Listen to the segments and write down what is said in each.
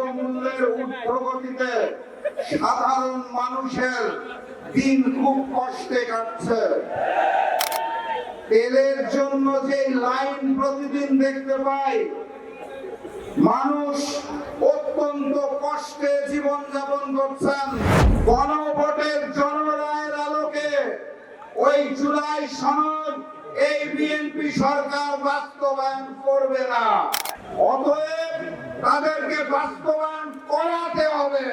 দ্রব্যমূল্যের ঊর্ধ্বগতিতে সাধারণ মানুষের দিন খুব কষ্টে কাটছে। তেলের জন্য যে লাইন প্রতিদিন দেখতে পাই, মানুষ অত্যন্ত কষ্টে জীবনযাপন করছেন। গণভোটের জনরায়ের আলোকে ওই জুলাই সনদ এই বিএনপি সরকার বাস্তবায়ন করবে না। অতএব তাদেরকে বাস্তবায়ন করাতে হবে।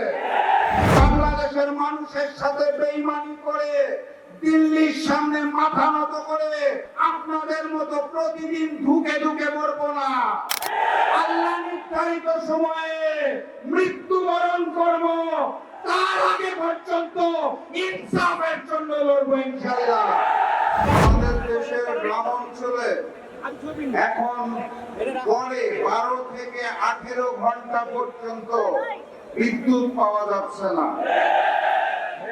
বাংলাদেশের মানুষের সাথে বেইমানি করে দিল্লির সামনে মাথা নত করে আপনাদের মতো প্রতিদিন ধুকে ধুকে মরবো না। আল্লাহ নির্ধারিত সময়ে মৃত্যুবরণ করব, তার আগে পর্যন্ত ইনসাফের জন্য লড়বো ইনশাআল্লাহ। আমাদের দেশের গ্রাম অঞ্চলে এখন গড়ে 12 থেকে 18 ঘন্টা পর্যন্ত বিদ্যুৎ পাওয়া যাচ্ছে না।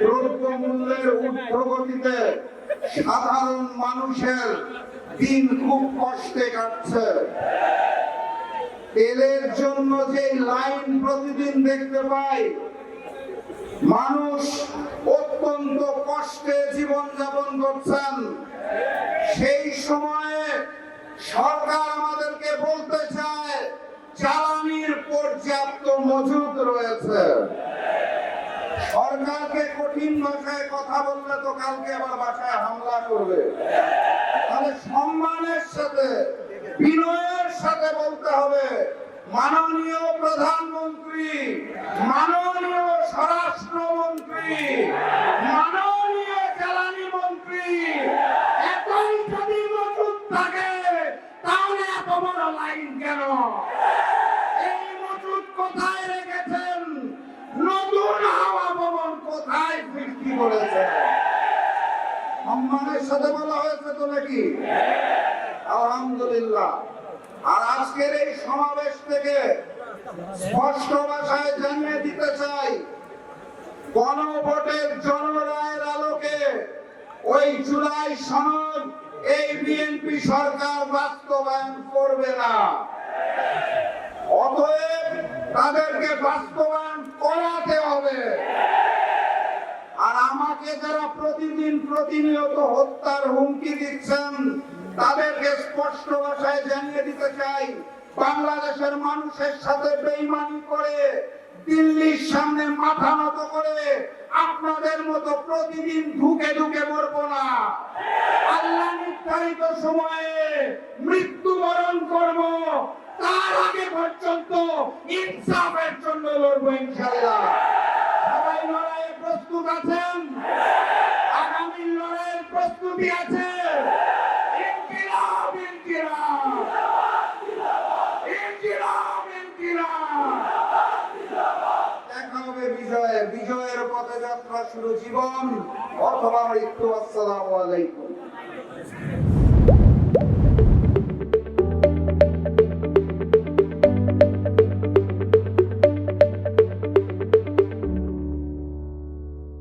দ্রব্যমূল্যের ঊর্ধ্বগতিতে সাধারণ মানুষের দিন খুব কষ্টে কাটছে। তেলের জন্য যে লাইন প্রতিদিন দেখতে পাই, মানুষ অত্যন্ত কষ্টে জীবনযাপন করছেন। সেই সময়ে সরকার আমাদেরকে বলতে চায় জ্বালানির পর্যাপ্ত মজুদ রয়েছে। সরকারকে কঠিন ভাষায় কথা বললে তো কালকে আবার বাসায় হামলা করবে। তাহলে সম্মানের সাথে বিনয়ের সাথে বলতে হবে, মাননীয় প্রধানমন্ত্রী, মাননীয় স্বরাষ্ট্রমন্ত্রী, মাননীয় জ্বালানি মন্ত্রী, এতই যদি মজুদ থাকে তাহলে এত বড় লাইন কেন? এই মজুদ কোথায় রেখেছেন? নতুন হাওয়া ভবন কোথায় সৃষ্টি করেছে? সম্মানের সাথে বলা হয়েছে তো নাকি? আলহামদুলিল্লাহ। আর আজকের এই সমাবেশ থেকে স্পষ্ট ভাষায় জানিয়ে দিতে চাই, গণভোটের জনরায়ের আলোকে ওই জুলাই সনদ এই বিএনপি সরকার বাস্তবায়ন করবে না। অতএব তাদেরকে বাস্তবায়ন করাতে হবে। আর আমাকে যারা প্রতিদিন প্রতিনিয়ত হত্যার হুমকি দিচ্ছেন, তাদেরকে স্পষ্ট ভাষায় জানিয়ে দিতে চাই, বাংলাদেশের মানুষের সাথে বেইমানি করে দিল্লির সামনে মাথা নত করে আপনাদের মতো প্রতিদিন ধুকে ধুকে মরবো না। আল্লাহ নির্ধারিত সময়ে মৃত্যুবরণ করব, তার আগে পর্যন্ত ইনসাফের জন্য লড়বো ইনশাআল্লাহ। সবাই লড়াইয়ে প্রস্তুত আছেন? আগামী লড়াইয়ের প্রস্তুতি আছে? ইনকিলাব, ইনকিলাব, ইনকিলাব, ইনকিলাব। দেখা হবে বিজয়ে। বিজয়ের পথে যাত্রা শুরু জীবন অথবা মৃত্যু। আসসালামু আলাইকুম।